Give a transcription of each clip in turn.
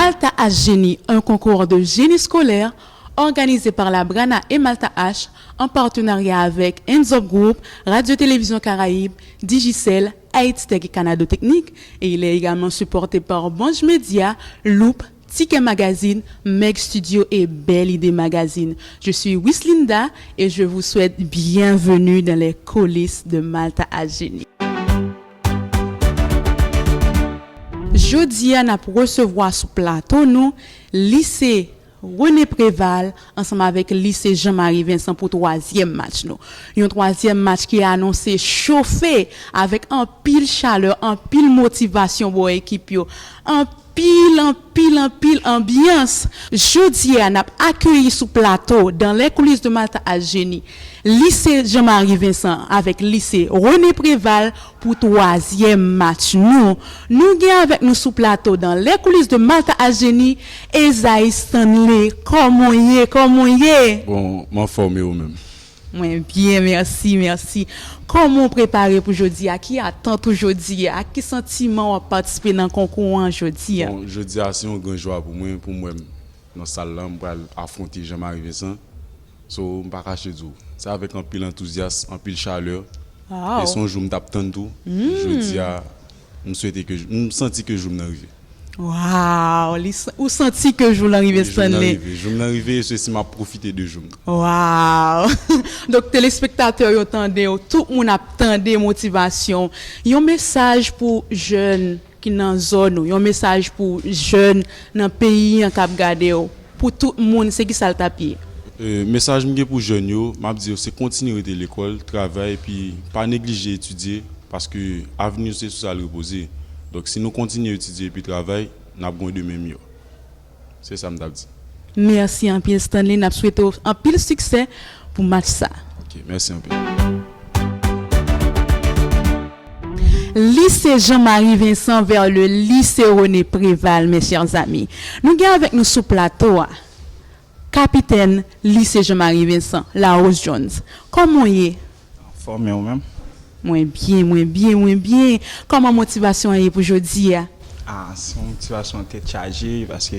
Malta H Génie, un concours de génie scolaire organisé par la Brana et Malta H en partenariat avec Enzop Group, Radio-Télévision Caraïbe, Digicel, Haïti Tech et Canada Technique. Et il est également supporté par Bange Media, Loop, Ticket Magazine, Meg Studio et Belle Idée Magazine. Je suis Wislinda et je vous souhaite bienvenue dans les coulisses de Malta H Génie. Jeudi, on a pour recevoir sur plateau nous lycée René Préval ensemble avec lycée Jean-Marie Vincent pour troisième match nous. Un troisième match qui est annoncé chauffé avec un pile chaleur, un pile motivation pour l'équipe yo. Un pile ambiance. Jeudi, on a accueilli sous plateau dans les coulisses de Malta H Génie lycée Jean-Marie Vincent avec lycée René Préval pour troisième match. Nous gagnons avec nous sous plateau dans les coulisses de Malta H Génie Esaïe Stanley. Comment y est? Bon, m'en formé ou même. Oui, bien, merci. Comment préparer pour aujourd'hui? À qui attend aujourd'hui? À qui sentiment on participer dans le concours aujourd'hui? Bon, jeudi, c'est un grand joie pour moi, dans la salle là, pour affronter Jean-Marie Vincent. So, je ne vais pas cacher tout. C'est avec un pile enthousiasme, un pile chaleur. Wow. Et son jour, je t'attends tout. Jeudi, je sens que je vais arriver. Waouh, ou senti que je voulais arriver Stanley. Je vais arriver et ceci m'a profité de jour. Waouh. Donc téléspectateurs yo tande, tout le monde attendait motivation. Un message pour jeunes qui dans zone, un message pour jeunes dans pays en Cap Gardé pour tout le monde c'est qui ça le tapis. Message pour jeunes yo, m'a dire c'est continuer de l'école, travail puis pas négliger étudier parce que avenir c'est sur ça le reposer. Donc si nous continuons à étudier puis travailler, nous avons de même mieux. C'est ça que je dis. Merci en pile Stanley, nous souhaitons un pile succès pour match ça. OK, merci un peu. Lycée Jean-Marie Vincent vers le lycée René Préval, mes chers amis. Nous avons avec nous sous plateau capitaine lycée Jean-Marie Vincent, La Rose Jones. Comment y est? Formé ou même? Moins bien. Comment motivation est pour aujourd'hui? C'est une motivation très chargée parce que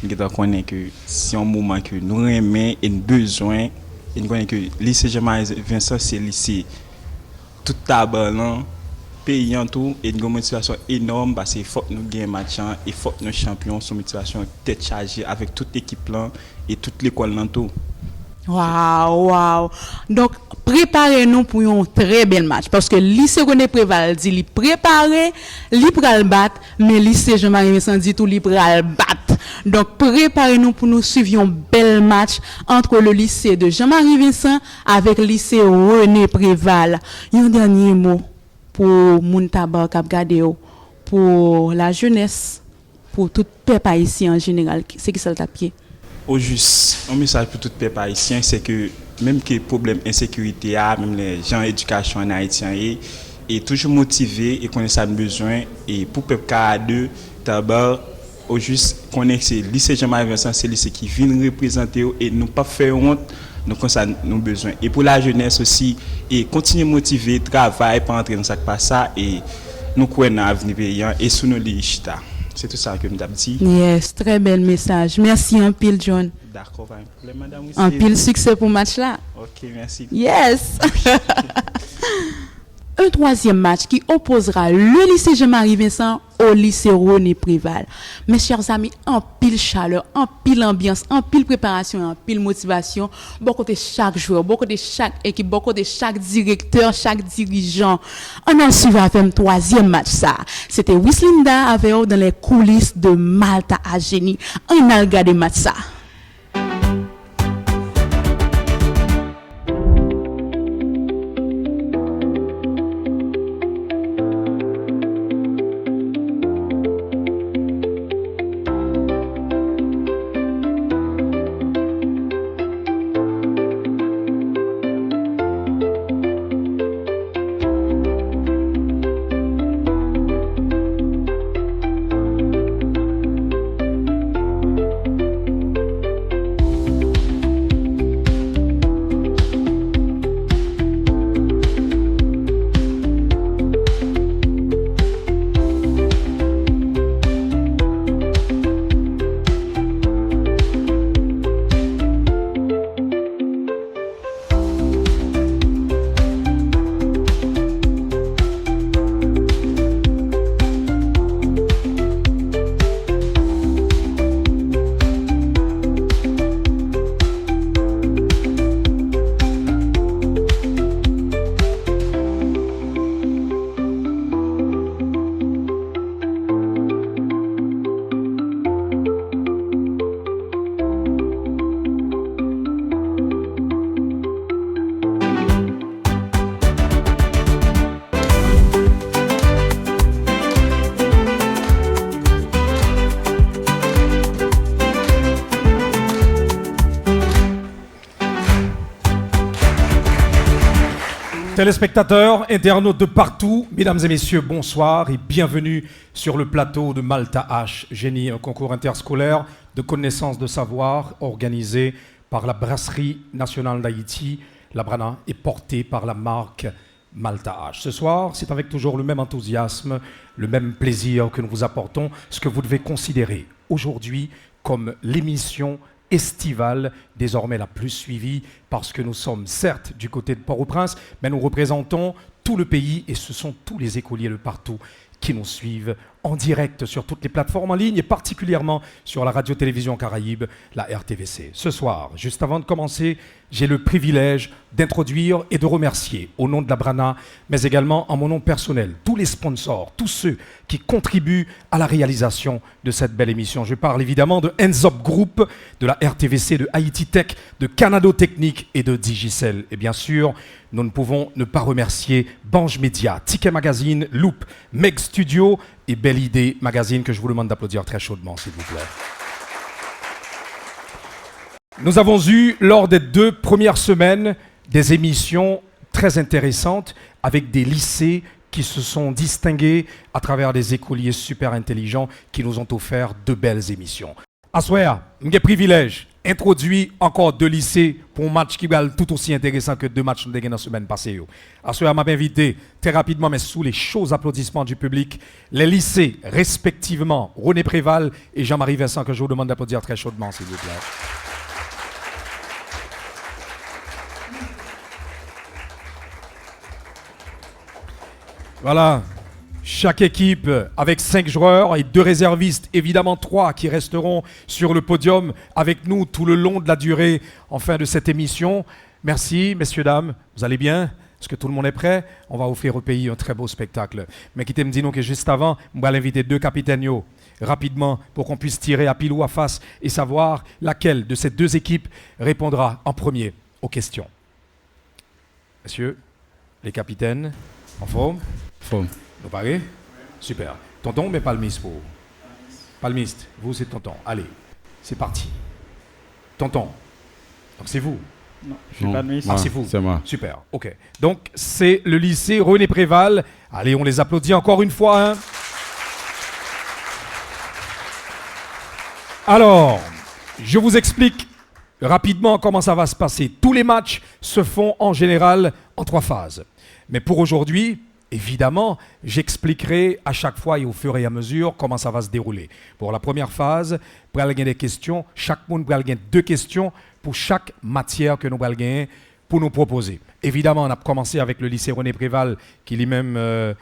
nous connaissons que c'est un moment que nous aimons et nous besoin. Et nous connaissons que le lycée Jean-Marie Vincent, c'est le lycée tout tabac, pays en tout. Et nous avons une motivation énorme parce qu'il faut que nous gagnions match et il faut que nous champions. C'est une motivation très chargée avec toute l'équipe là et toute l'école dans tout. Wow. Donc, préparez-nous pour un très bel match. Parce que lycée René Préval dit qu'il préparé, il pral battre, mais lycée Jean-Marie Vincent dit tout, il pral battre. Donc, préparez-nous pour nous suivre un bel match entre le lycée de Jean-Marie Vincent avec le lycée René Préval. Un dernier mot pour Mountabar Cap Gadeo, pour la jeunesse, pour tout peuple haïtien en général. C'est qui ça le tapier? Au juste, un message pour tout peuple haïtien, c'est que même que problème insécurité même les gens éducation en haïtien est toujours motivé et connaît ça besoin et pour peuple K2 d'abord au juste connaître c'est lycée Jean-Marie Vincent c'est lycée qui vient représenter et nous pas faire honte nous comme ça nous besoin et pour la jeunesse aussi et continuer motiver travailler pas entrer dans ça pas ça et nous croyons dans l'avenir paysan et sous nos lichita. C'est tout ça que nous avons dit. Yes, très bel message. Merci un pile, John. D'accord, pas un problème, madame. Un pile succès pour le match là. Ok, merci. Yes. Un troisième match qui opposera le lycée Jean-Marie Vincent au lycée René Préval. Mes chers amis, en pile chaleur, en pile ambiance, en pile préparation, en pile motivation, beaucoup de chaque joueur, beaucoup de chaque équipe, beaucoup de chaque directeur, chaque dirigeant. On en suivra avec un troisième match ça. C'était Wislinda avec eux dans les coulisses de Malta H Génie. On a regardé match ça. Téléspectateurs, internautes de partout, mesdames et messieurs, bonsoir et bienvenue sur le plateau de Malta H, Génie, un concours interscolaire de connaissances de savoir organisé par la Brasserie nationale d'Haïti, la Brana, et porté par la marque Malta H. Ce soir, c'est avec toujours le même enthousiasme, le même plaisir que nous vous apportons ce que vous devez considérer aujourd'hui comme l'émission estivale, désormais la plus suivie, parce que nous sommes certes du côté de Port-au-Prince, mais nous représentons tout le pays et ce sont tous les écoliers de partout qui nous suivent en direct sur toutes les plateformes en ligne et particulièrement sur la radio-télévision Caraïbe, la RTVC. Ce soir, juste avant de commencer, j'ai le privilège d'introduire et de remercier au nom de la Brana, mais également en mon nom personnel, tous les sponsors, tous ceux qui contribuent à la réalisation de cette belle émission. Je parle évidemment de Hands Up Group, de la RTVC, de Haïti Tech, de Canado Technique et de Digicel. Et bien sûr, nous ne pouvons ne pas remercier Bange Media, Ticket Magazine, Loop, Meg Studio et Belle Idée Magazine, que je vous demande d'applaudir très chaudement, s'il vous plaît. Nous avons eu, lors des 2 premières semaines, des émissions très intéressantes avec des lycées qui se sont distingués à travers des écoliers super intelligents qui nous ont offert de belles émissions. Assoya, j'ai privilège introduit encore 2 lycées pour un match qui va être tout aussi intéressant que 2 matchs de la semaine passée. Assoya m'a invité très rapidement, mais sous les chauds applaudissements du public, les lycées respectivement René Préval et Jean-Marie Vincent, que je vous demande d'applaudir très chaudement, s'il vous plaît. Voilà, chaque équipe avec 5 joueurs et 2 réservistes, évidemment 3 qui resteront sur le podium avec nous tout le long de la durée enfin de cette émission. Merci, messieurs, dames, vous allez bien? Est-ce que tout le monde est prêt? On va offrir au pays un très beau spectacle. Mais quittez me dire que juste avant, on va inviter 2 capitaines rapidement pour qu'on puisse tirer à pile ou à face et savoir laquelle de ces 2 équipes répondra en premier aux questions. Messieurs, les capitaines, en forme? Forme. Vous parlez? Super. Tonton, mais palmiste pour vous. Palmiste, vous c'est tonton. Allez, c'est parti. Tonton. Donc c'est vous. Non, je suis palmiste. Ah, c'est vous. C'est moi. Super, ok. Donc c'est le lycée René Préval. Allez, on les applaudit encore une fois. Hein. Alors, je vous explique rapidement comment ça va se passer. Tous les matchs se font en général en 3 phases. Mais pour aujourd'hui, évidemment, j'expliquerai à chaque fois et au fur et à mesure comment ça va se dérouler. Pour la première phase, vous allez gagner des questions. Chaque monde va gagner 2 questions pour chaque matière que nous allons gagner pour nous proposer. Évidemment, on a commencé avec le lycée René Préval qui lui-même a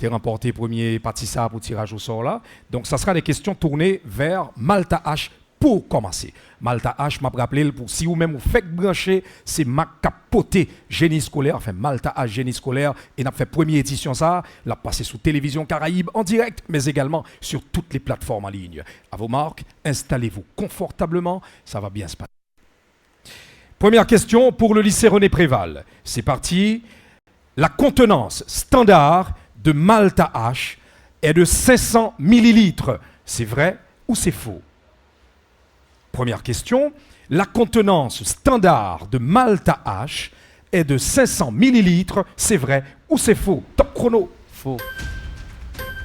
remporté premier participe pour tirage au sort là. Donc, ça sera des questions tournées vers Malta H pour commencer. Malta H m'a rappelé, pour si vous-même vous faites brancher, c'est ma capoté génie scolaire, enfin Malta H génie scolaire, et n'a fait première édition ça, l'a passé sous télévision Caraïbe en direct, mais également sur toutes les plateformes en ligne. À vos marques, installez-vous confortablement, ça va bien se passer. Première question pour le lycée René Préval. C'est parti. La contenance standard de Malta H est de 500 millilitres. C'est vrai ou c'est faux? Première question, la contenance standard de Malta H est de 500 millilitres. C'est vrai ou c'est faux? Top chrono. Faux.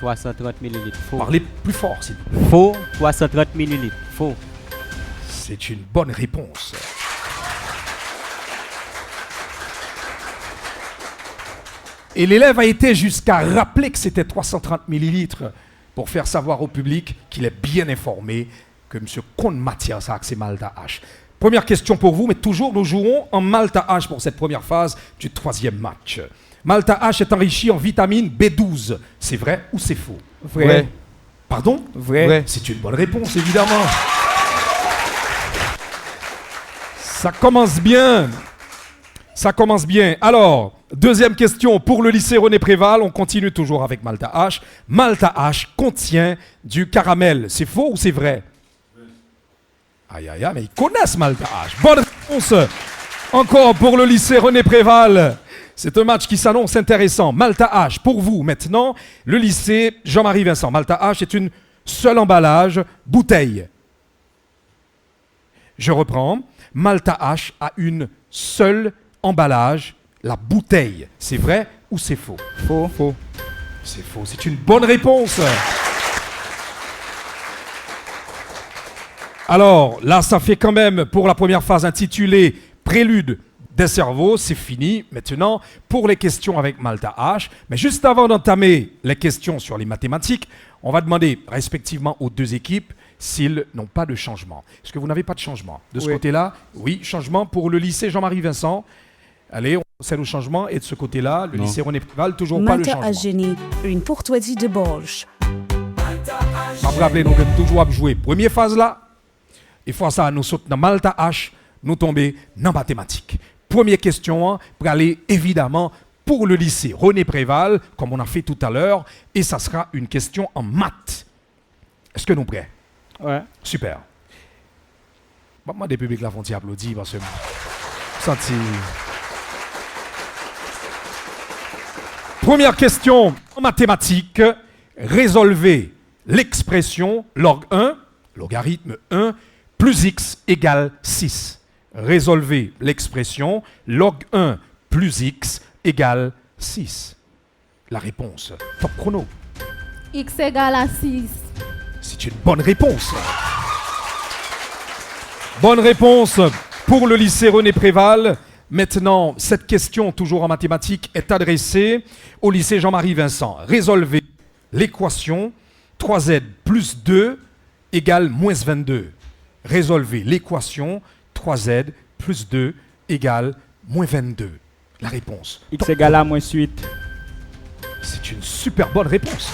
330 millilitres. Faux. Parlez plus fort, s'il vous plaît. Faux. 330 millilitres. Faux. C'est une bonne réponse. Et l'élève a été jusqu'à rappeler que c'était 330 millilitres pour faire savoir au public qu'il est bien informé que M. Comte Mathias a accès Malta H. Première question pour vous, mais toujours nous jouons en Malta H pour cette première phase du 3e match. Malta H est enrichi en vitamine B12. C'est vrai ou c'est faux? Vrai. Pardon? Vrai. C'est une bonne réponse, évidemment. Ça commence bien. Ça commence bien. Alors, deuxième question pour le lycée René Préval. On continue toujours avec Malta H. Malta H contient du caramel. C'est faux ou c'est vrai? Aïe, aïe, aïe, mais ils connaissent Malta H. Bonne réponse. Encore pour le lycée René Préval. C'est un match qui s'annonce intéressant. Malta H, pour vous maintenant, le lycée Jean-Marie Vincent. Malta H est une seule emballage, bouteille. Je reprends. Malta H a une seule emballage, la bouteille. C'est vrai ou c'est faux? Faux. Faux. C'est faux. C'est une bonne réponse. Alors, là, ça fait quand même pour la première phase intitulée Prélude des cerveaux. C'est fini. Maintenant, pour les questions avec Malta H. Mais juste avant d'entamer les questions sur les mathématiques, on va demander respectivement aux deux équipes s'ils n'ont pas de changement. Est-ce que vous n'avez pas de changement? De ce côté-là, oui, changement pour le lycée Jean-Marie Vincent. Allez, on procède au changement. Et de ce côté-là, le lycée René Préval, toujours pas de Malta changement. a génie, une courtoisie de Borges. Je vous rappelle, nous avons toujours joué première phase là. Et fois ça, nous sautons dans Malta H, nous tombons dans mathématiques. Première question, pour aller évidemment pour le lycée René Préval, comme on a fait tout à l'heure, et ça sera une question en maths. Est-ce que nous prêts? Ouais. Super. Bon, moi, des publics là font applaudir parce que senti. Première question en mathématiques. Résolvez l'expression log 1, logarithme 1, plus x égale 6. Résolvez l'expression log 1 plus x égale 6. La réponse, top chrono. X égale à 6. C'est une bonne réponse. Bonne réponse pour le lycée René Préval. Maintenant, cette question, toujours en mathématiques, est adressée au lycée Jean-Marie Vincent. Résolvez l'équation 3z plus 2 égale moins 22. Résolvez l'équation 3z plus 2 égale moins 22. La réponse. X égale à moins 8. C'est une super bonne réponse.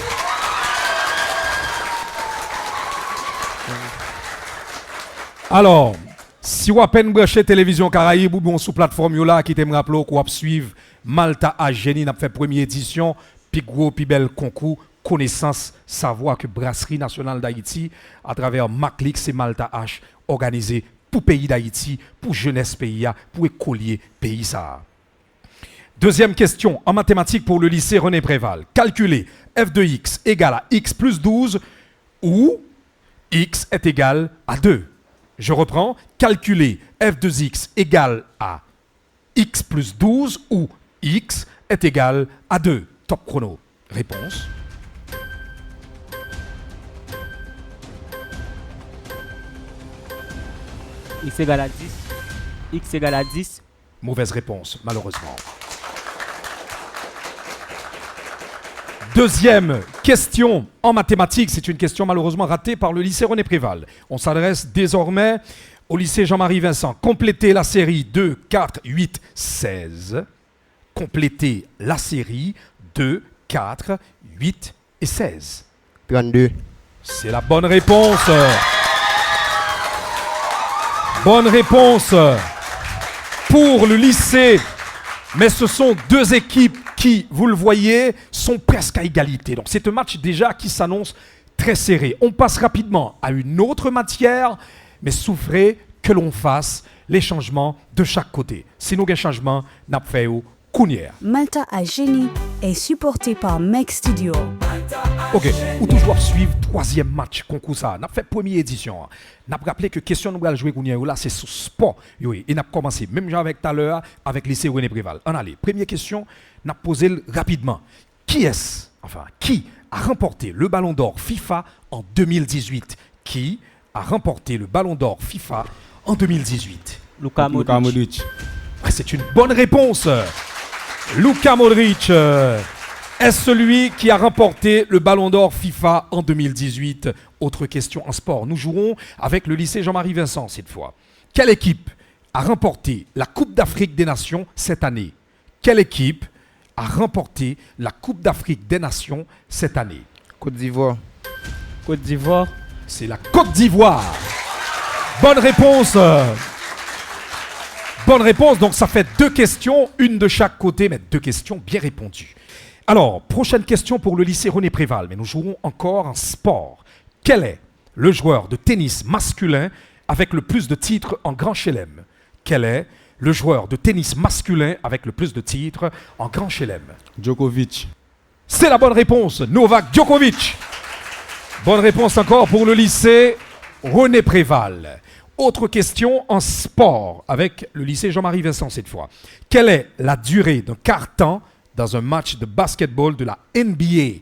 Alors, si vous avez peine branché télévision Caraïbe ou bon sous plateforme là qui t'aime rappeler qu'on va suivre Malta H Génie n'a fait première édition, puis gros puis bel concours connaissance savoir que Brasserie nationale d'Haïti à travers Maclix et Malta H organisé pour pays d'Haïti, pour jeunesse pays pour écolier pays ça. Deuxième question en mathématiques pour le lycée René Préval. Calculez f de x égale à x plus 12 où x est égal à 2. Je reprends. Calculez f de x égale à x plus 12 où x est égal à 2. Top chrono. Réponse. X égale à 10. X égale à 10. Mauvaise réponse, malheureusement. Deuxième question en mathématiques, c'est une question malheureusement ratée par le lycée René Préval. On s'adresse désormais au lycée Jean-Marie Vincent. Complétez la série 2, 4, 8, 16. Complétez la série 2, 4, 8 et 16. 32. C'est la bonne réponse. Bonne réponse pour le lycée. Mais ce sont deux équipes qui, vous le voyez, sont presque à égalité. Donc c'est un match déjà qui s'annonce très serré. On passe rapidement à une autre matière, mais souffrez que l'on fasse les changements de chaque côté. Si nous avons un changement, nous avons fait au Kounière. Malta a génie est supporté par Mec Studio. Ok, ou toujours suivre troisième match concours ça. N'a fait première édition. N'a rappelé que question nous allons jouer Kounière là c'est sur sport. Et n'a commencé même avec tout à l'heure avec lycée René Préval. On allez, première question, n'a posé rapidement. Qui a remporté le Ballon d'Or FIFA en 2018? Qui a remporté le Ballon d'Or FIFA en 2018? Luka Modric. Ah, c'est une bonne réponse. Luka Modric est celui qui a remporté le Ballon d'Or FIFA en 2018. Autre question en sport. Nous jouerons avec le lycée Jean-Marie Vincent cette fois. Quelle équipe a remporté la Coupe d'Afrique des Nations cette année? Quelle équipe a remporté la Coupe d'Afrique des Nations cette année? Côte d'Ivoire. Côte d'Ivoire. C'est la Côte d'Ivoire. Bonne réponse. Bonne réponse, donc ça fait deux questions, une de chaque côté, mais deux questions bien répondues. Alors, prochaine question pour le lycée René Préval, mais nous jouerons encore en sport. Quel est le joueur de tennis masculin avec le plus de titres en Grand Chelem? Quel est le joueur de tennis masculin avec le plus de titres en Grand Chelem? Djokovic. C'est la bonne réponse, Novak Djokovic. Bonne réponse encore pour le lycée René Préval. autre question en sport avec le lycée Jean-Marie Vincent cette fois. Quelle est la durée d'un quart-temps dans un match de basketball de la NBA?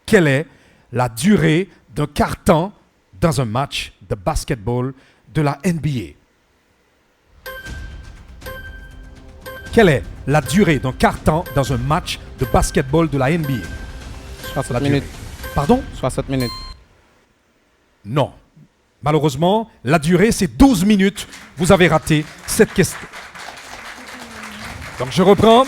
Quelle est la durée d'un quart-temps dans un match de basketball de la NBA? Quelle est la durée d'un quart-temps dans un match de basketball de la NBA? 60 minutes. Pardon? 60 minutes. Non. Malheureusement, la durée, c'est 12 minutes. Vous avez raté cette question. Donc, je reprends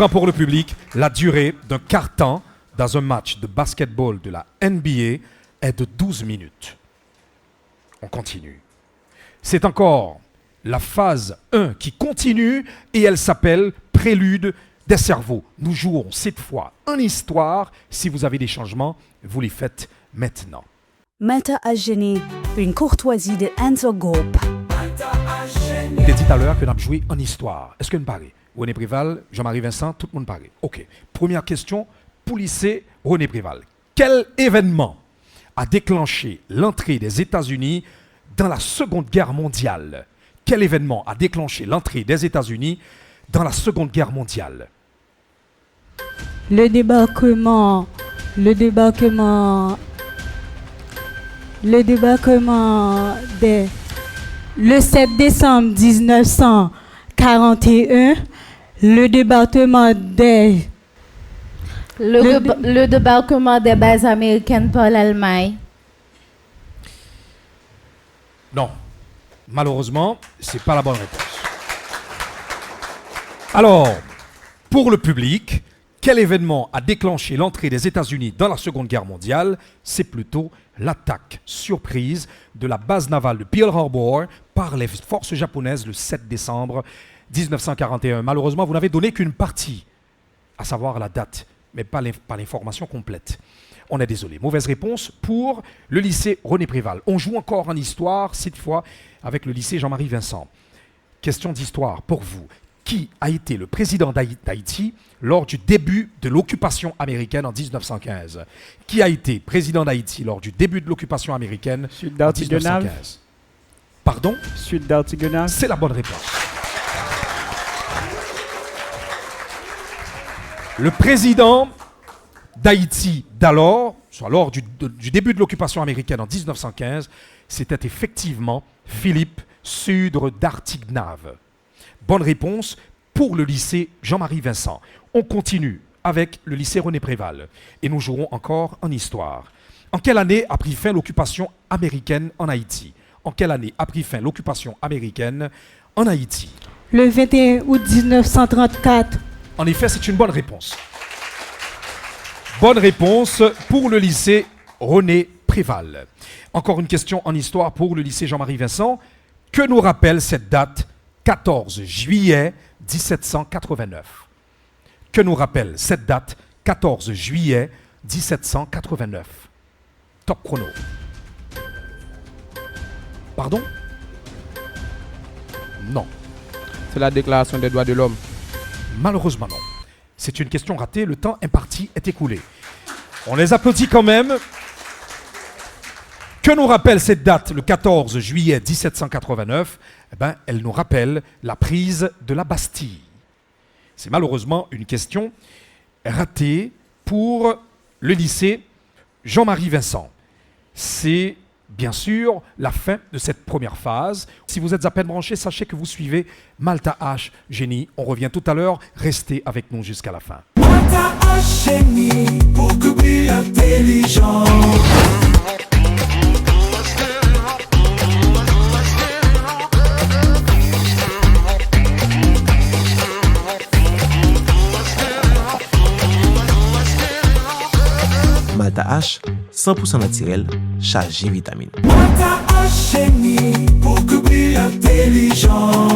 pour le public. La durée d'un quart-temps dans un match de basketball de la NBA est de 12 minutes. On continue. C'est encore la phase 1 qui continue et elle s'appelle Prélude des cerveaux. Nous jouons cette fois en histoire. Si vous avez des changements, vous les faites maintenant. Malta Ageni, une courtoisie de Enzo Group. Je t'ai dit tout à l'heure que nous avons joué en histoire. Est-ce que nous parlons? René Préval, Jean-Marie Vincent, tout le monde parle. OK. Première question pour lycée René Préval. Quel événement a déclenché l'entrée des États-Unis dans la Seconde Guerre mondiale? Quel événement a déclenché l'entrée des États-Unis dans la Seconde Guerre mondiale? Le débarquement des... Le 7 décembre 1941, le débarquement des... Le débarquement des bases américaines par l'Allemagne. Non. Malheureusement, ce n'est pas la bonne réponse. Alors, pour le public, quel événement a déclenché l'entrée des États-Unis dans la Seconde Guerre mondiale? C'est plutôt l'attaque surprise de la base navale de Pearl Harbor par les forces japonaises le 7 décembre 1941. Malheureusement, vous n'avez donné qu'une partie, à savoir la date, mais pas l'information complète. On est désolé. Mauvaise réponse pour le lycée René Préval. On joue encore en histoire, cette fois avec le lycée Jean-Marie Vincent. Question d'histoire pour vous. Qui a été le président d'Haïti lors du début de l'occupation américaine en 1915? Qui a été président d'Haïti lors du début de l'occupation américaine en 1915? Pardon? Suite d'Artigonave. C'est la bonne réponse. Le président d'Haïti d'alors, soit lors du début de l'occupation américaine en 1915, c'était effectivement Philippe Sudre d'Artignave. Bonne réponse pour le lycée Jean-Marie Vincent. On continue avec le lycée René Préval et nous jouerons encore en histoire. En quelle année a pris fin l'occupation américaine en Haïti? En quelle année a pris fin l'occupation américaine en Haïti? Le 21 août 1934. En effet, c'est une bonne réponse. Bonne réponse pour le lycée René Préval. Encore une question en histoire pour le lycée Jean-Marie Vincent. Que nous rappelle cette date 14 juillet 1789? Que nous rappelle cette date 14 juillet 1789? Top chrono. Pardon? Non. C'est la déclaration des droits de l'homme. Malheureusement non. C'est une question ratée, le temps imparti est écoulé. On les applaudit quand même. Que nous rappelle cette date, le 14 juillet 1789? Eh ben, elle nous rappelle la prise de la Bastille. C'est malheureusement une question ratée pour le lycée Jean-Marie Vincent. C'est bien sûr la fin de cette première phase. Si vous êtes à peine branchés, sachez que vous suivez Malta H Génie. On revient tout à l'heure. Restez avec nous jusqu'à la fin. Malta H Génie, pour que brille intelligent. Malta H, 100% naturel, chargé vitamine. Malta H Génie, pour que brille intelligent.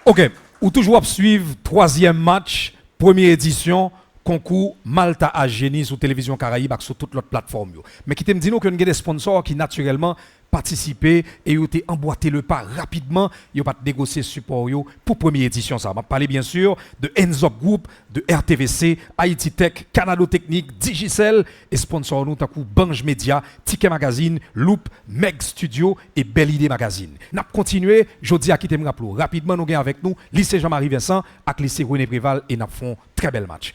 Ok, ou toujours à suivre troisième match, première édition, concours Malta H Génie sur Télévision Caraïbe et sur toute l'autre plateforme. Mais qui t'aime dire que nous avons des sponsors qui naturellement participer et vous avez emboîté le pas rapidement. Vous pas négocier support yo pour première édition. Ça. Je parle bien sûr de Enzop Group, de RTVC, Haïti Tech, Canado Technique, Digicel et sponsor nous takou Bange Media, Ticket Magazine, Loop, Meg Studio et Belle Idée Magazine. N'a continué, jodi a quitté me rappelou. Rapidement nous gagnons avec nous lycée Jean-Marie Vincent avec lycée René Préval et nous font très bel match.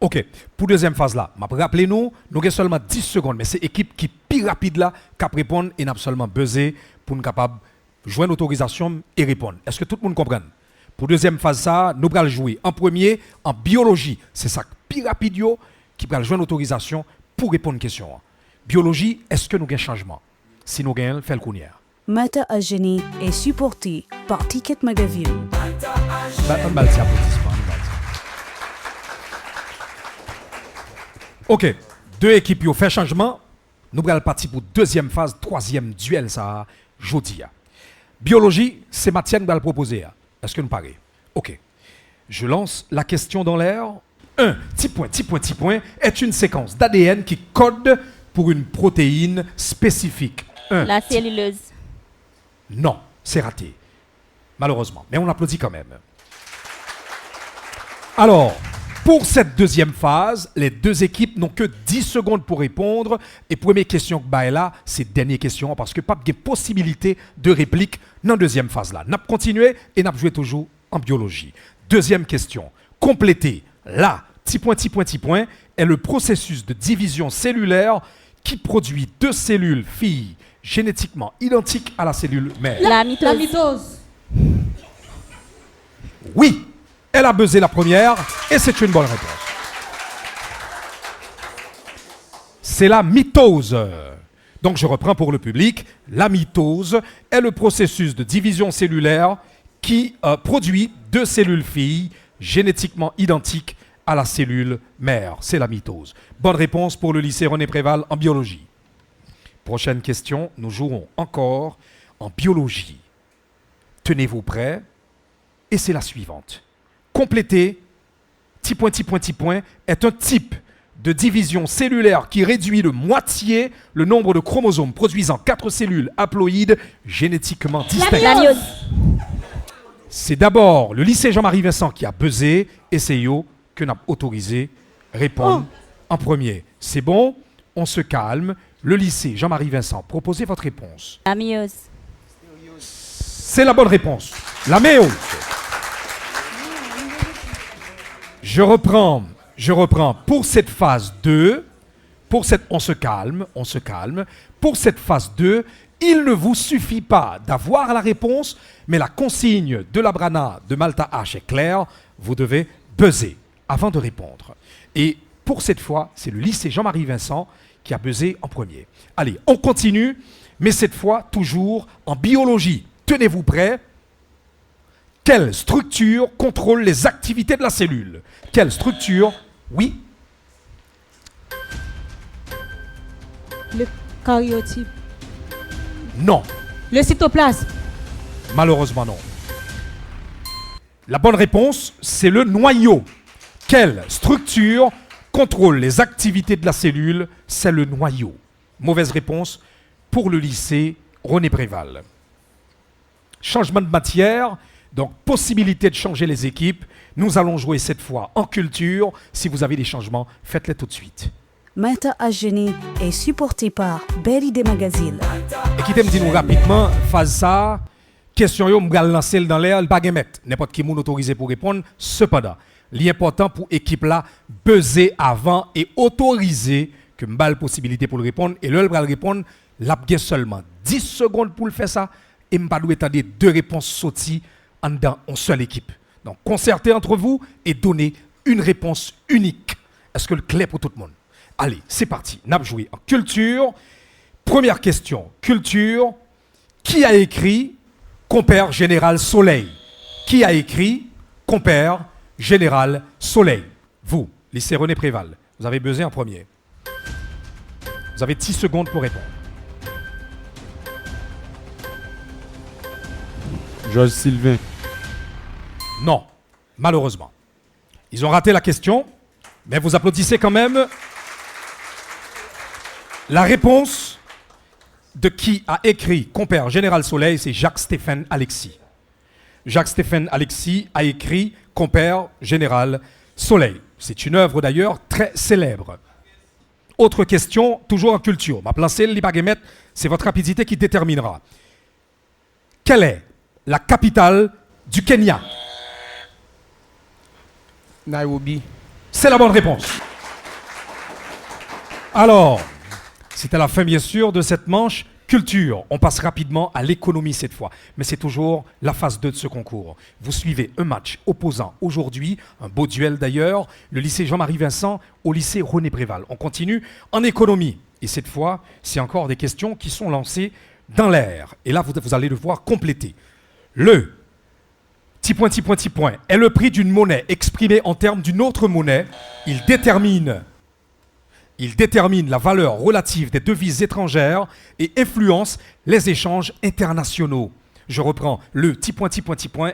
OK, pour deuxième phase là, rappelez-nous, nous avons seulement 10 secondes, mais c'est l'équipe qui est plus rapide là, qui répond et n'a seulement besoin pour nous capable joindre l'autorisation et répondre. Est-ce que tout le monde comprend? Pour deuxième phase ça, nous allons jouer en premier en biologie. C'est ça, plus rapide qui va joindre l'autorisation pour répondre à une question. Biologie, est-ce que nous avons un changement? Si nous avons, fait le cournière. Mata Ageni est supporté par Ticket Magazine. OK, deux équipes ont fait changement. Nous allons partir pour deuxième phase, troisième duel, ça, jeudi. Biologie, c'est matière que nous allons proposer. Est-ce que nous parlez? OK. Je lance la question dans l'air. Un petit point, est une séquence d'ADN qui code pour une protéine spécifique. La celluleuse. Non, c'est raté. Malheureusement. Mais on applaudit quand même. Alors, pour cette deuxième phase, les deux équipes n'ont que 10 secondes pour répondre. Et première question que bah là, c'est dernière question parce que pas de possibilité de réplique dans la deuxième phase là. N'a pas continué et n'a pas joué toujours en biologie. Deuxième question. Compléter là, petit point, est le processus de division cellulaire qui produit deux cellules filles génétiquement identiques à la cellule mère. La mitose. La mitose. Oui, elle a buzzé la première et c'est une bonne réponse. C'est la mitose. Donc je reprends pour le public. La mitose est le processus de division cellulaire qui produit deux cellules filles génétiquement identiques à la cellule mère. C'est la mitose. Bonne réponse pour le lycée René Préval en biologie. Prochaine question, nous jouerons encore en biologie. Tenez-vous prêts. Et c'est la suivante. Compléter, petit point, est un type de division cellulaire qui réduit de moitié le nombre de chromosomes produisant 4 cellules haploïdes génétiquement distinctes. La myose. C'est d'abord le lycée Jean-Marie Vincent qui a buzzé et c'est yo que n'a autorisé répondre en premier. C'est bon, on se calme. Le lycée Jean-Marie Vincent, proposez votre réponse. La myose. C'est la bonne réponse. La méose. Je reprends pour cette phase 2. On se calme. Pour cette phase 2, il ne vous suffit pas d'avoir la réponse, mais la consigne de la Brana de Malta H est claire. Vous devez buzzer avant de répondre. Et pour cette fois, c'est le lycée Jean-Marie Vincent qui a buzzé en premier. Allez, on continue, mais cette fois, toujours en biologie. Tenez-vous prêts. Quelle structure contrôle les activités de la cellule? Quelle structure? Oui. Le karyotype. Non. Le cytoplasme. Malheureusement, non. La bonne réponse, c'est le noyau. Quelle structure contrôle les activités de la cellule? C'est le noyau. Mauvaise réponse pour le lycée René Préval. Changement de matière, donc possibilité de changer les équipes. Nous allons jouer cette fois en culture. Si vous avez des changements, faites-les tout de suite. Mata Ageni est supporté par Belle Idée Magazine. Et qui t'aime dire nous rapidement, phase ça, question yo m'gal lancer dans l'air, pas gamet. N'importe qui moun autorisé pour répondre. Cependant, l'important pour équipe là, buzzer avant et autoriser que m'bal possibilité pour le répondre et le bral répondre, l'a seulement 10 secondes pour le faire ça et m'pas doit attendre deux réponses sorties en dans une seule équipe. Donc concertez entre vous et donnez une réponse unique. Est-ce que le clair pour tout le monde? Allez, c'est parti. N'a joué en culture. Première question. Culture. Qui a écrit Compère Général Soleil? Qui a écrit Compère Général Soleil? Vous, lycée René Préval, vous avez buzzé en premier. Vous avez 10 secondes pour répondre. Georges Sylvain. Non, malheureusement. Ils ont raté la question, mais vous applaudissez quand même. La réponse de qui a écrit Compère Général Soleil, c'est Jacques-Stéphane Alexis. Jacques-Stéphane Alexis a écrit Compère Général Soleil. C'est une œuvre d'ailleurs très célèbre. Autre question, toujours en culture. Ma place, c'est votre rapidité qui déterminera. Quelle est la capitale du Kenya? Nairobi. C'est la bonne réponse. Alors, c'est à la fin bien sûr de cette manche culture. On passe rapidement à l'économie cette fois. Mais c'est toujours la phase 2 de ce concours. Vous suivez un match opposant aujourd'hui, un beau duel d'ailleurs, le lycée Jean-Marie Vincent au lycée René Préval. On continue en économie. Et cette fois, c'est encore des questions qui sont lancées dans l'air. Et là, vous allez devoir compléter. Le petit point, est le prix d'une monnaie exprimé en termes d'une autre monnaie. Il détermine la valeur relative des devises étrangères et influence les échanges internationaux. Je reprends. Le petit point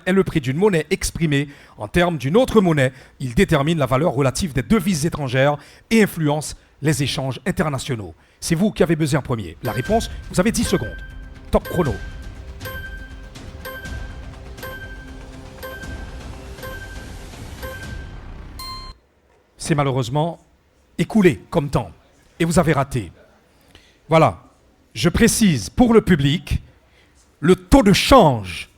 est le prix d'une monnaie exprimée en termes d'une autre monnaie. Il détermine la valeur relative des devises étrangères et influence les échanges internationaux. C'est vous qui avez buzzé en premier. La réponse, vous avez 10 secondes. Top chrono. C'est malheureusement écoulé comme temps. Et vous avez raté. Voilà. Je précise pour le public, le taux de change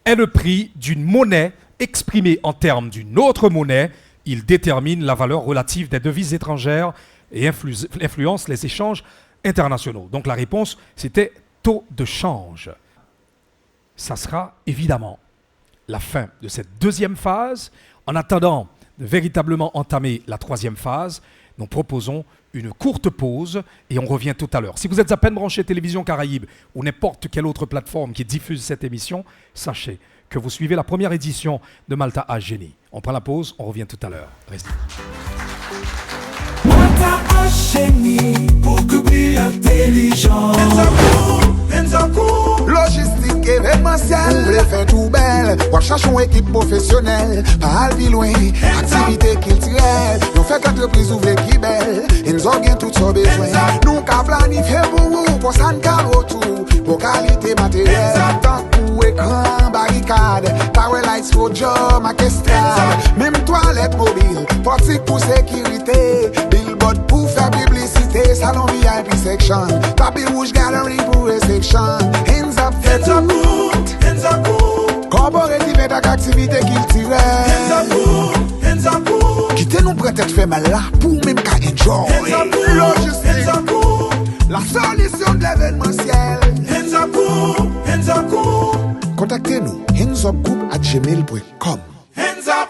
est le prix d'une monnaie exprimée en termes d'une autre monnaie. Il détermine la valeur relative des devises étrangères et influence les échanges internationaux. Donc la réponse, c'était taux de change. Ça sera évidemment la fin de cette deuxième phase. En attendant de véritablement entamer la troisième phase, nous proposons une courte pause et on revient tout à l'heure. Si vous êtes à peine branché Télévision Caraïbe ou n'importe quelle autre plateforme qui diffuse cette émission, sachez que vous suivez la première édition de Malta H Génie. On prend la pause, on revient tout à l'heure. Restez. Malta H Génie, pour que intelligent. Logistique événementielle, voulez faire tout belle. On cherche une équipe professionnelle, pas aller plus loin. Activité culturelle, nous fait qu'entreprise ouvre qui belle. Et nous avons tout ce besoin. Nous avons planifié pour vous, pour ça nous avons retour. Pour qualité matérielle, tant pour écran, barricade, power lights for job, orchestral. Même toilette mobile, portique pour sécurité. Billboard pour faire publicité, salon VIP section. Tapis rouge gallery pour réception. Hands up, fait tout. Hands up, corporative et activité culturelle. hands up, Quittez nous peut-être fait mal là pour même qu'à enjoy. Logistique, la solution de l'événementiel. hands up, Contactez-nous, handsupgroup@gmail.com. hands up.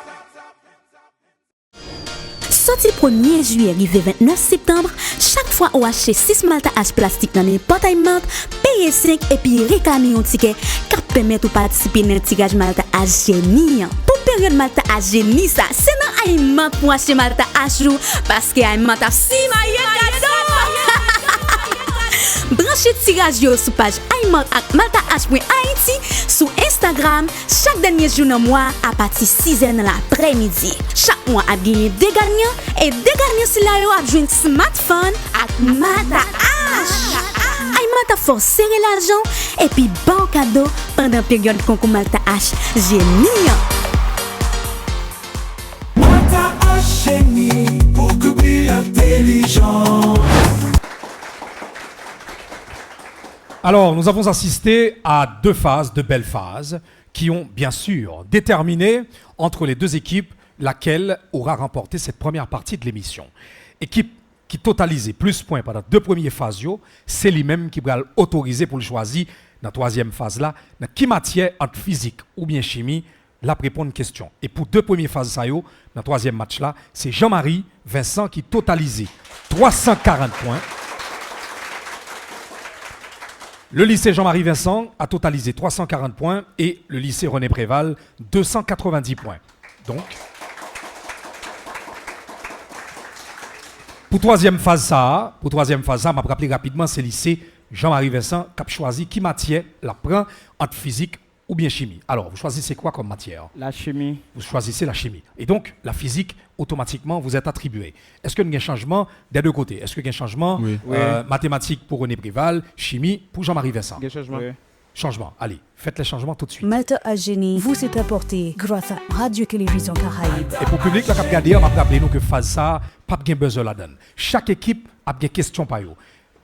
Sorti 1er juillet, arrivé 29 septembre, chaque fois on achète 6 Malta H plastique dans n'importe quelle marque, payer 5 et puis réclamer un ticket qui permet de participer dans le tirage Malta H Génie. Pour période Malta H Génie, ça, c'est dans Aïmat pour acheter Malta H Jou, parce que Aïmat a si maillot cadeau. Branchez tirage yo sur page Aïmat ak Malta H.Haïti sur Instagram chaque dernier jour dans mois à partir 6h de l'après-midi. Chaque mois a gagné des gagnants et des gagnants si la yo a joué un smartphone ak Malta H. Aïmat a force serrer l'argent et puis bon cadeau pendant la période concours Malta H Génie. Malta H Génie, pour que intelligent. Alors, nous avons assisté à deux phases, de belles phases, qui ont bien sûr déterminé entre les deux équipes laquelle aura remporté cette première partie de l'émission. Équipe qui totalisait plus points pendant deux premières phases, c'est lui-même qui va l'autoriser pour le choisir dans la troisième phase-là, dans qui matière entre physique ou bien chimie, la répondre une question. Et pour deux premières phases, dans le troisième match-là, c'est Jean-Marie Vincent qui totalisait 340 points. Le lycée Jean-Marie Vincent a totalisé 340 points et le lycée René Préval 290 points. Donc, pour troisième phase, ça, je vais rappeler rapidement, c'est le lycée Jean-Marie Vincent qui a choisi qui matière la prend entre physique ou bien chimie. Alors, vous choisissez quoi comme matière? La chimie. Vous choisissez la chimie. Et donc, la physique, automatiquement, vous êtes attribué. Est-ce qu'il y a un changement des deux côtés? Est-ce qu'il y a un changement mathématiques pour René Préval, chimie pour Jean-Marie Vincent? Il y a changement. Oui. Changement. Allez, faites les changements tout de suite. Maître Agénie vous est apporté grâce à Radio-Télévision Caraïbe. Et pour le public, là, qui a regardé, on va rappeler nous que phase ça, pas de buzzer là-dedans. Chaque équipe a des questions par eux.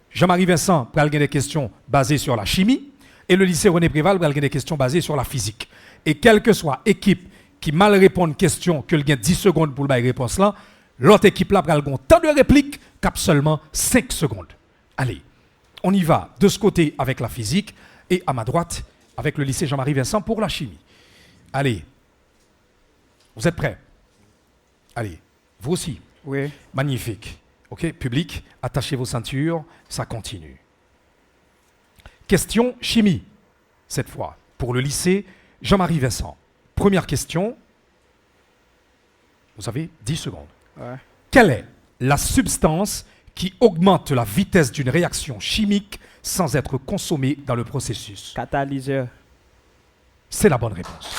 Jean-Marie Vincent va avoir des questions basées sur la chimie et le lycée René Préval va avoir des questions basées sur la physique. Et quelle que soit équipe qui mal répond à une question, que le gain 10 secondes pour la réponse là, l'autre équipe là va avoir tant de répliques qu'à seulement 5 secondes. Allez, on y va de ce côté avec la physique et à ma droite avec le lycée Jean-Marie Vincent pour la chimie. Allez, vous êtes prêts? Allez, vous aussi. Oui. Magnifique. OK, public, attachez vos ceintures, ça continue. Question chimie, cette fois, pour le lycée Jean-Marie Vincent. Première question, vous avez 10 secondes. Ouais. Quelle est la substance qui augmente la vitesse d'une réaction chimique sans être consommée dans le processus? Catalyseur. C'est la bonne réponse.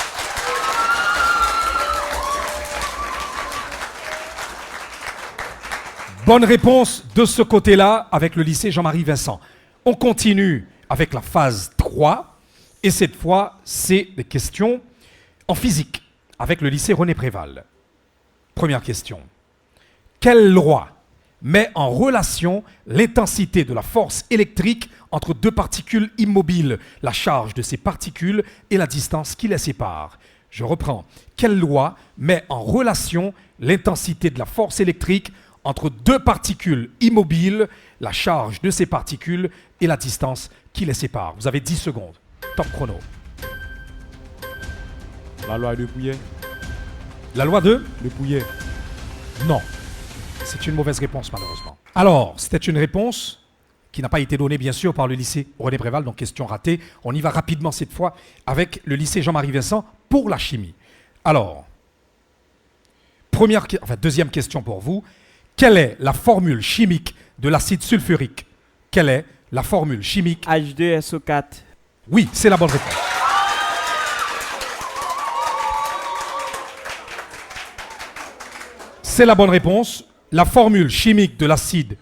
Bonne réponse de ce côté-là avec le lycée Jean-Marie Vincent. On continue avec la phase 3 et cette fois, c'est des questions en physique avec le lycée René Préval. Première question. Quelle loi met en relation l'intensité de la force électrique entre deux particules immobiles, la charge de ces particules et la distance qui les sépare? Je reprends. Quelle loi met en relation l'intensité de la force électrique entre deux particules immobiles, la charge de ces particules et la distance qui les sépare? Vous avez 10 secondes. Top chrono. La loi de Pouillet. La loi de Pouillet. Non. C'est une mauvaise réponse, malheureusement. Alors, c'était une réponse qui n'a pas été donnée, bien sûr, par le lycée René Préval, donc question ratée. On y va rapidement cette fois avec le lycée Jean-Marie Vincent pour la chimie. Alors, deuxième question pour vous. Quelle est la formule chimique de l'acide sulfurique? Quelle est la formule chimique? H2SO4. Oui, c'est la bonne réponse. C'est la bonne réponse. La formule chimique de l'acide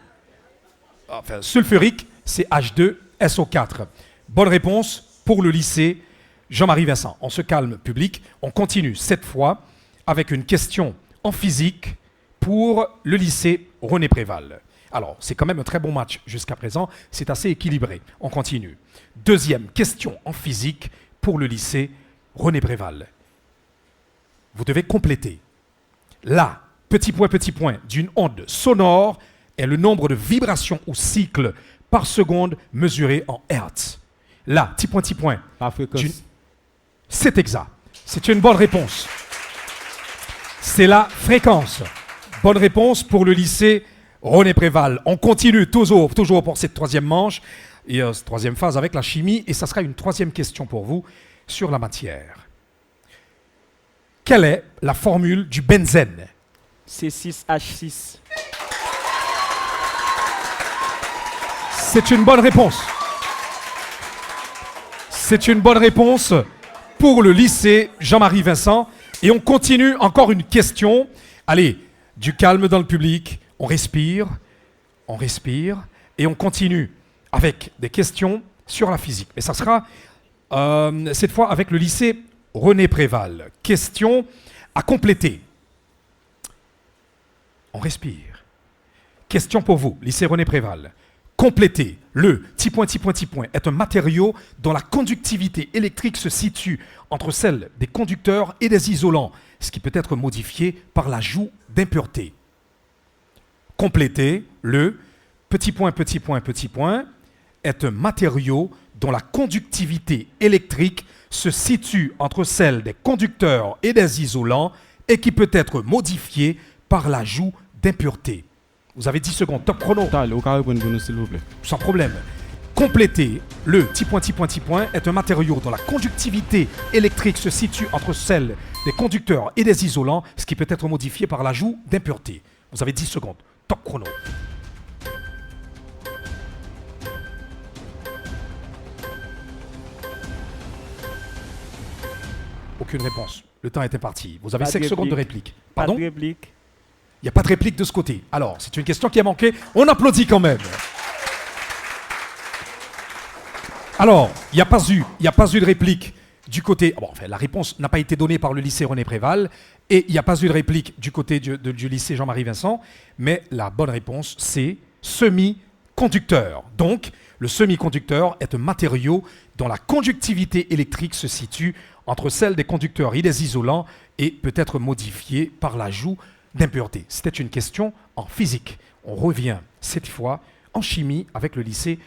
sulfurique, c'est H2SO4. Bonne réponse pour le lycée Jean-Marie Vincent. On se calme, public. On continue cette fois avec une question en physique pour le lycée René Préval. Alors, c'est quand même un très bon match jusqu'à présent. C'est assez équilibré. On continue. Deuxième question en physique pour le lycée René Préval. Vous devez compléter. La petit point d'une onde sonore est le nombre de vibrations ou cycles par seconde mesuré en Hertz. Là, petit point. La fréquence. C'est exact. C'est une bonne réponse. C'est la fréquence. Bonne réponse pour le lycée René Préval. On continue toujours pour cette troisième manche et cette troisième phase avec la chimie. Et ça sera une troisième question pour vous sur la matière. Quelle est la formule du benzène? C6H6. C'est une bonne réponse. C'est une bonne réponse pour le lycée Jean-Marie Vincent. Et on continue encore une question. Allez, du calme dans le public. On respire et on continue avec des questions sur la physique. Et ça sera cette fois avec le lycée René Préval. Question à compléter. On respire. Question pour vous, lycée René Préval. Complétez. Le petit point est un matériau dont la conductivité électrique se situe entre celle des conducteurs et des isolants, ce qui peut être modifié par l'ajout d'impuretés. Complétez. Le petit point est un matériau dont la conductivité électrique se situe entre celle des conducteurs et des isolants et qui peut être modifié par l'ajout d'impuretés. Vous avez 10 secondes, top chrono. S'il vous plaît. Sans problème. Complétez. Le petit point est un matériau dont la conductivité électrique se situe entre celle des conducteurs et des isolants, ce qui peut être modifié par l'ajout d'impuretés. Vous avez 10 secondes, top chrono. Aucune réponse. Le temps est imparti. Vous avez Pas 5 de secondes de réplique. réplique. Pas Pardon? de réplique. Il n'y a pas de réplique de ce côté. Alors, c'est une question qui a manqué. On applaudit quand même. Alors, il n'y a pas eu de réplique du côté... Bon, enfin, la réponse n'a pas été donnée par le lycée René Préval et il n'y a pas eu de réplique du côté du lycée Jean-Marie Vincent, mais la bonne réponse, c'est semi-conducteur. Donc, le semi-conducteur est un matériau dont la conductivité électrique se situe entre celle des conducteurs et des isolants et peut être modifiée par l'ajout d'impuretés. C'était une question en physique. On revient cette fois en chimie avec le lycée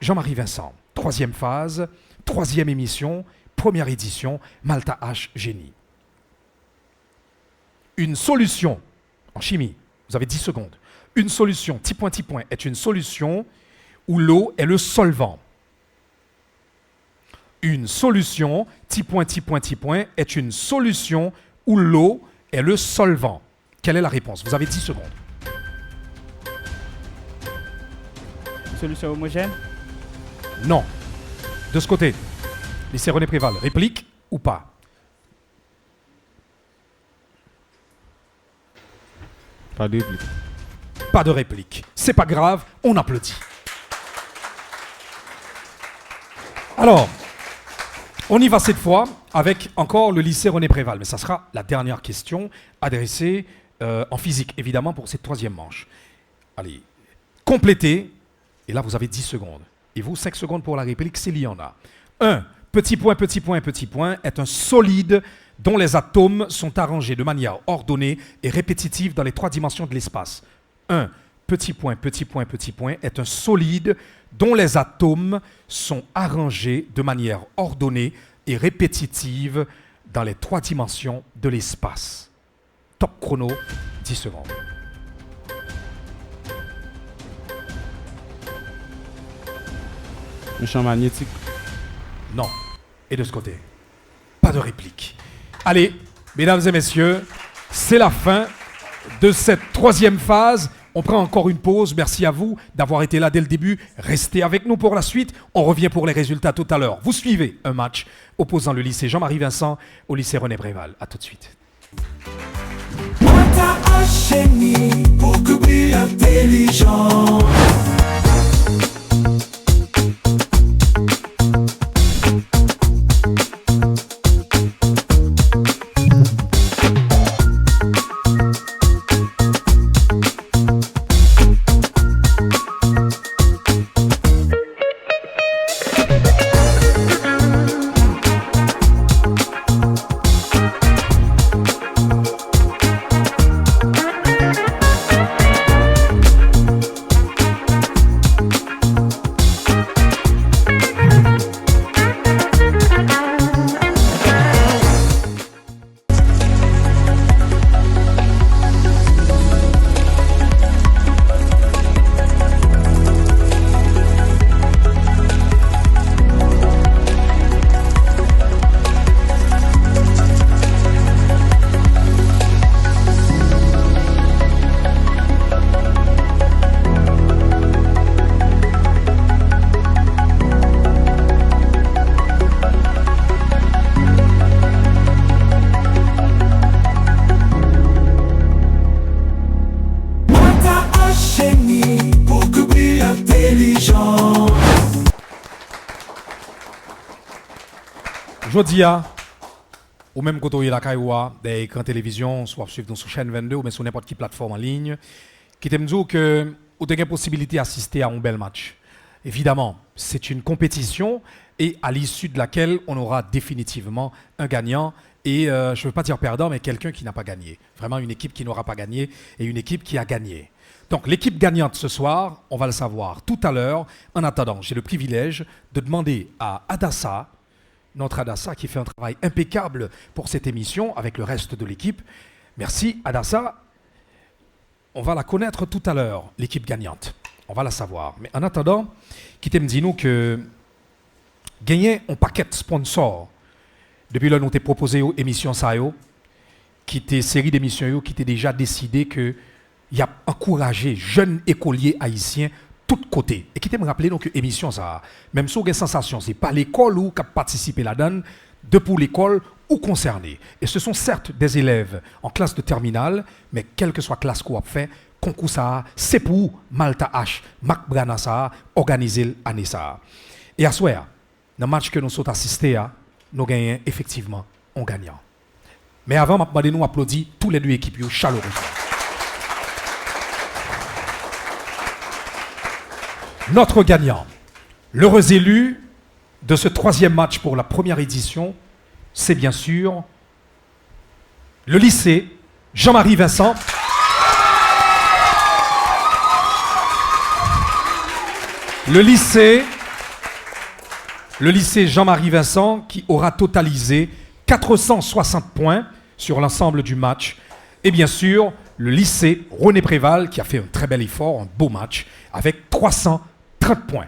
Jean-Marie Vincent. 3e phase, 3e émission, 1re édition, Malta H Génie. Une solution en chimie, vous avez 10 secondes. Une solution, petit point, est une solution où l'eau est le solvant. Une solution, petit point, est une solution où l'eau est le solvant. Quelle est la réponse? Vous avez 10 secondes. Une solution homogène? Non. De ce côté, lycée René Préval, réplique ou pas? Pas de réplique. Pas de réplique. C'est pas grave, on applaudit. Alors, on y va cette fois avec encore le lycée René Préval, mais ça sera la dernière question adressée en physique, évidemment, pour cette 3e manche. Allez, complétez, et là vous avez 10 secondes. Et vous, 5 secondes pour la réplique, s'il y en a. 1. Petit point, est un solide dont les atomes sont arrangés de manière ordonnée et répétitive dans les 3 dimensions de l'espace. 1. Petit point, est un solide dont les atomes sont arrangés de manière ordonnée et répétitive dans les 3 dimensions de l'espace. Top chrono, 10 secondes. Un champ magnétique. Non. Et de ce côté, pas de réplique. Allez, mesdames et messieurs, c'est la fin de cette 3e phase. On prend encore une pause. Merci à vous d'avoir été là dès le début. Restez avec nous pour la suite. On revient pour les résultats tout à l'heure. Vous suivez un match opposant le lycée Jean-Marie Vincent au lycée René Préval. A tout de suite. Malta H Génie, beaucoup plus intelligent. Jodia, ou même quand on est la Kaiwa, des écrans télévision, soit suivre sur chaîne 22 ou même sur n'importe quelle plateforme en ligne, qui t'aime dire que vous avez la possibilité d'assister à un bel match. Évidemment, c'est une compétition et à l'issue de laquelle on aura définitivement un gagnant et je ne veux pas dire perdant, mais quelqu'un qui n'a pas gagné. Vraiment une équipe qui n'aura pas gagné et une équipe qui a gagné. Donc l'équipe gagnante ce soir, on va le savoir tout à l'heure. En attendant, j'ai le privilège de demander à Adassa, notre Adassa qui fait un travail impeccable pour cette émission avec le reste de l'équipe. Merci Adassa. On va la connaître tout à l'heure, l'équipe gagnante. On va la savoir. Mais en attendant, quittez me dit nous que gagner un paquet de sponsors. Depuis là, nous t'ai proposé une émission Sayo, qui était série d'émissions qui était déjà décidé que il a encouragé jeunes écoliers haïtiens tous côtés. Et qui me rappeler donc émission ça, même si vous avez sensation, c'est pas l'école où qui a participé là-dedans, de pour l'école ou concernés. Et ce sont certes des élèves en classe de terminale, mais quelle que soit classe qu'on a fait, concours ça, c'est pour Malta H, Mac Brana ça, organisé l'année ça. Et à soir, dans le match que nous sommes assistés à, nous gagnons effectivement un gagnant. Mais avant, nous applaudissons tous les deux équipes chaleureusement. Notre gagnant, l'heureux élu de ce 3e match pour la première édition, c'est bien sûr le lycée Jean-Marie Vincent. Le lycée Jean-Marie Vincent qui aura totalisé 460 points sur l'ensemble du match. Et bien sûr, le lycée René Préval qui a fait un très bel effort, un beau match, avec 330 points.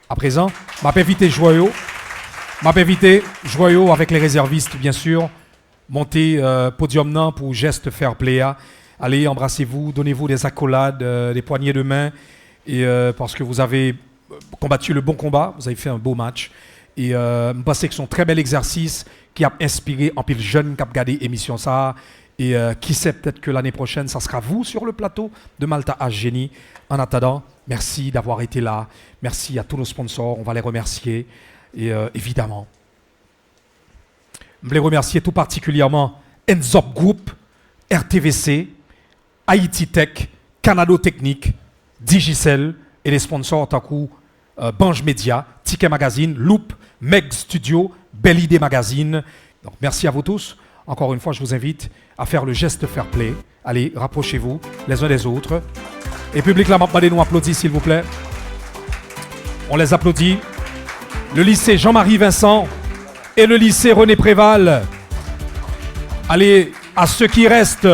À présent, m'a invité Joyau avec les réservistes, bien sûr. Montez podium non pour geste fair play. Allez, embrassez-vous, donnez-vous des accolades, des poignées de main. Et parce que vous avez combattu le bon combat, vous avez fait un beau match. Et je pense que c'est un très bel exercice qui a inspiré un peu de jeunes qui ont regardé l'émission ça. Et qui sait, peut-être que l'année prochaine, ça sera vous sur le plateau de Malta H Génie. En attendant, merci d'avoir été là. Merci à tous nos sponsors, on va les remercier. Et évidemment, je voulais remercier tout particulièrement Enzop Group, RTVC, Haïti Tech, Canado Technique, Digicel et les sponsors Taku, Bange Media, Ticket Magazine, Loop, Meg Studio, Belle Idée Magazine. Donc merci à vous tous. Encore une fois, je vous invite à faire le geste fair play. Allez, rapprochez-vous les uns des autres. Et public, la mappe, nous applaudit, s'il vous plaît. On les applaudit. Le lycée Jean-Marie Vincent et le lycée René Préval. Allez, à ceux qui restent.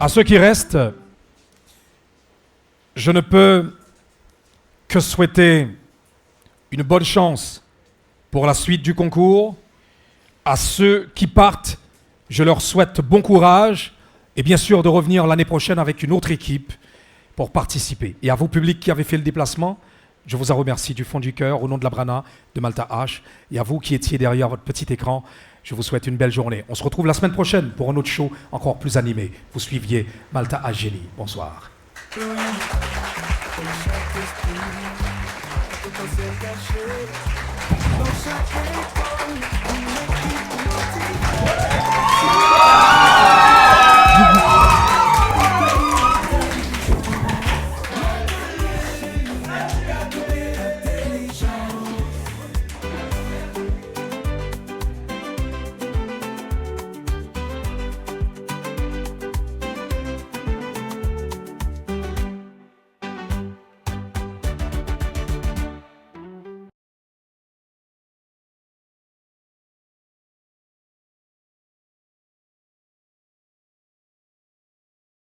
À ceux qui restent, je ne peux que souhaiter une bonne chance pour la suite du concours. À ceux qui partent, je leur souhaite bon courage et bien sûr de revenir l'année prochaine avec une autre équipe pour participer. Et à vous, public qui avez fait le déplacement, je vous en remercie du fond du cœur, au nom de la Brana, de Malta H. Et à vous qui étiez derrière votre petit écran, je vous souhaite une belle journée. On se retrouve la semaine prochaine pour un autre show encore plus animé. Vous suiviez Malta H Génie. Bonsoir. Dans chaque école, on est qui